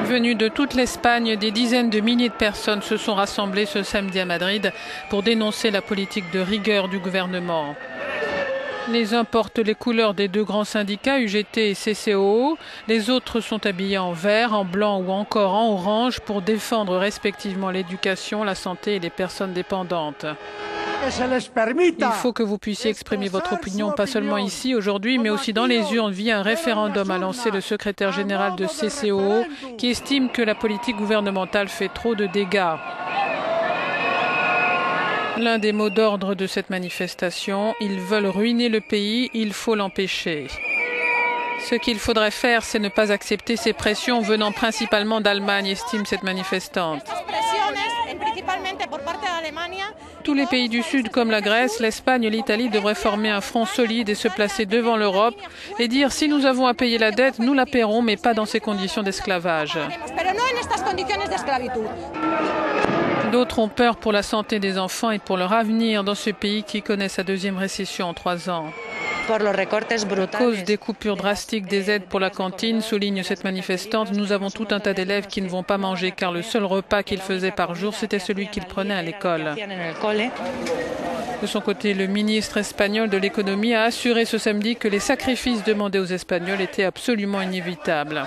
Venus de toute l'Espagne, des dizaines de milliers de personnes se sont rassemblées ce samedi à Madrid pour dénoncer la politique de rigueur du gouvernement. Les uns portent les couleurs des deux grands syndicats, UGT et CCOO. Les autres sont habillés en vert, en blanc ou encore en orange pour défendre respectivement l'éducation, la santé et les personnes dépendantes. Il faut que vous puissiez exprimer votre opinion, pas seulement ici aujourd'hui, mais aussi dans les urnes via un référendum, a lancé le secrétaire général de CCOO, qui estime que la politique gouvernementale fait trop de dégâts. L'un des mots d'ordre de cette manifestation, ils veulent ruiner le pays, il faut l'empêcher. Ce qu'il faudrait faire, c'est ne pas accepter ces pressions venant principalement d'Allemagne, estime cette manifestante. Tous les pays du Sud, comme la Grèce, l'Espagne et l'Italie, devraient former un front solide et se placer devant l'Europe et dire si nous avons à payer la dette, nous la paierons, mais pas dans ces conditions d'esclavage. D'autres ont peur pour la santé des enfants et pour leur avenir dans ce pays qui connaît sa deuxième récession en 3 ans. À cause des coupures drastiques des aides pour la cantine, souligne cette manifestante, nous avons tout un tas d'élèves qui ne vont pas manger car le seul repas qu'ils faisaient par jour, c'était celui qu'ils prenaient à l'école. De son côté, le ministre espagnol de l'économie a assuré ce samedi que les sacrifices demandés aux Espagnols étaient absolument inévitables.